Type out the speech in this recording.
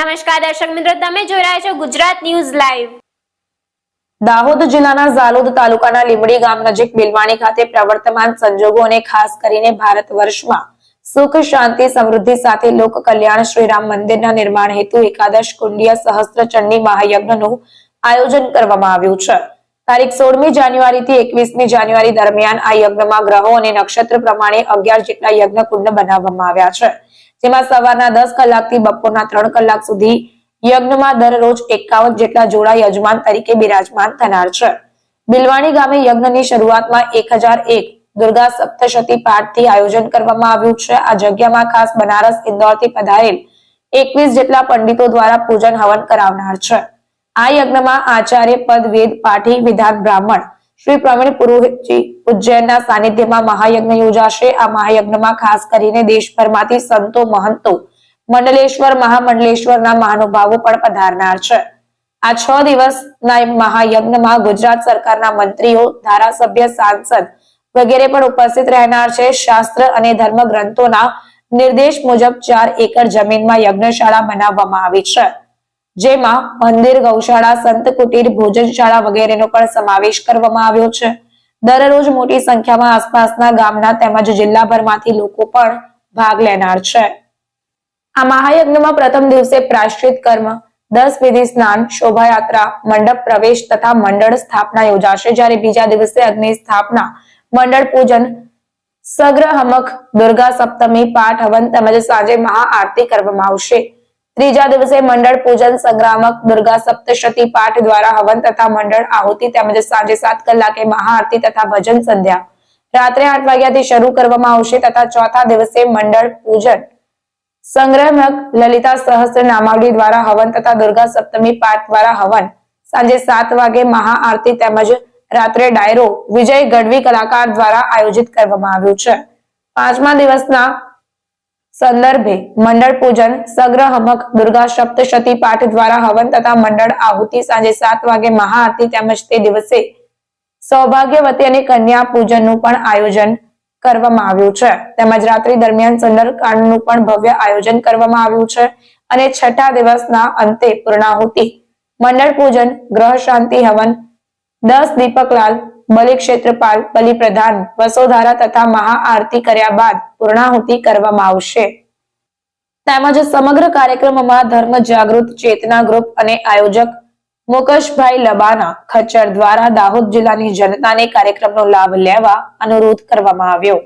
નમસ્કાર દર્શક મિત્રો, તમે જોઈ રહ્યા છો ગુજરાત ન્યૂઝ લાઈવ. દાહોદ જિલ્લાના ઝાલોદ તાલુકાના લીંબડી ગામ નજીક બિલવાણી ખાતે પ્રવર્તમાન સંજોગો અને ખાસ કરીને ભારત વર્ષમાં સુખ શાંતિ સમૃદ્ધિ સાથે લોક કલ્યાણ શ્રી રામ મંદિરના નિર્માણ હેતુ એકાદશ કુંડિયા સહસ્ત્ર ચંડી મહાયજ્ઞનું આયોજન કરવામાં આવ્યું છે. તારીખ 16મી જાન્યુઆરી થી 21મી જાન્યુઆરી દરમિયાન આ યજ્ઞમાં ગ્રહો અને નક્ષત્ર પ્રમાણે 11 જેટલા યજ્ઞ કુંડ બનાવવામાં આવ્યા છે, જેમાં સવારના 10 કલાકથી બપોરના 3 કલાક સુધી યજ્ઞમાં દરરોજ 51 જેટલા જોડા યજમાન તરીકે બિરાજમાન થનાર છે. બિલવાણી ગામે યજ્ઞની શરૂઆતમાં 1001 દુર્ગા સપ્તશતી પાઠથી આયોજન કરવામાં આવ્યું છે. આ જગ્યામાં ખાસ બનારસ ઇન્દોરથી પધારેલ 21 જેટલા પંડિતો દ્વારા પૂજન હવન કરાવનાર છે. આ યજ્ઞમાં આચાર્ય પદ વેદ પાઠી વિધાન બ્રાહ્મણ શ્રી પ્રવીણ પુરોહિતજી ઉજ્જૈનના સાનિધ્યમાં મહાયજ્ઞ યોજાશે. આ મહાયજ્ઞમાં ખાસ કરીને દેશભરમાંથી સંતો, મહંતો, મંડલેશ્વર, મહામંડલેશ્વરના મહાનુભાવો પણ પધારનાર છે. આ 6 દિવસના મહાયજ્ઞમાં ગુજરાત સરકારના મંત્રીઓ, ધારાસભ્ય, સાંસદ વગેરે પણ ઉપસ્થિત રહેનાર છે. શાસ્ત્ર અને ધર્મ ગ્રંથોના નિર્દેશ મુજબ 4 એકર જમીનમાં યજ્ઞશાળા બનાવવામાં આવી છે, જેમાં મંદિર, ગૌશાળા, સંત કુટીર, ભોજનશાળા વગેરેનો પણ સમાવેશ કરવામાં આવ્યો છે. દરરોજ મોટી સંખ્યામાં આસપાસના ગામના તેમજ જિલ્લાભરમાંથી લોકો પણ ભાગ લેનાર છે. આ મહાયજ્ઞમાં પ્રથમ દિવસે પ્રાયશ્ચિત કર્મ, 10 વિધિ સ્નાન, શોભાયાત્રા, મંડપ પ્રવેશ તથા મંડળ સ્થાપના યોજાશે, જ્યારે બીજા દિવસે અગ્નિ સ્થાપના, મંડળ પૂજન, સગ્રહમક, દુર્ગા સપ્તમી પાઠ હવન તેમજ સાંજે મહાઆરતી કરવામાં આવશે. ત્રીજા દિવસે મંડળ પૂજન, સંગ્રામક, દુર્ગા સપ્તશતી પાઠ દ્વારા હવન તથા મંડળ આહુતિ તેમજ સાંજે 7 કલાકે મહાઆરતી તથા ભજન સંધ્યા રાત્રે 8 વાગ્યાથી શરૂ કરવામાં આવશે તથા ચોથા દિવસે મંડળ પૂજન, સંગ્રામક, લલિતા સહસ્ત્ર નામાવલી દ્વારા હવન તથા દુર્ગા સપ્તમી પાઠ દ્વારા હવન, સાંજે 7 વાગે મહાઆરતી તેમજ રાત્રે ડાયરો વિજય ગઢવી કલાકાર દ્વારા આયોજિત કરવામાં આવ્યું છે. પાંચમા દિવસના સંદર્ભે મંડળ પૂજન, સગ્રહમક, દુર્ગા સપ્તશતી પાઠ દ્વારા હવન તથા મંડળ આહુતિ, સાંજે 7 વાગે મહાઆરતી તેમજ તે દિવસે સૌભાગ્યવતી અને કન્યા પૂજનનું પણ આયોજન કરવામાં આવ્યું છે. તેમજ રાત્રિ દરમિયાન સુંદરકાંડનું પણ ભવ્ય આયોજન કરવામાં આવ્યું છે. અને છઠ્ઠા દિવસના અંતે પૂર્ણાહુતિ, મંડળ પૂજન, ગ્રહ શાંતિ હવન, 10 દીપકલાલ, બલિ ક્ષેત્રપાલ, બલિ પ્રધાન, વસોધારા તથા મહાઆરતી કર્યા બાદ પૂર્ણાહુતિ કરવામાં આવશે. તેમજ સમગ્ર કાર્યક્રમમાં ધર્મ જાગૃત ચેતના ગ્રુપ અને આયોજક મુકેશભાઈ લબાના ખચ્ચર દ્વારા દાહોદ જિલ્લાની જનતાને કાર્યક્રમનો લાભ લેવા અનુરોધ કરવામાં આવ્યો.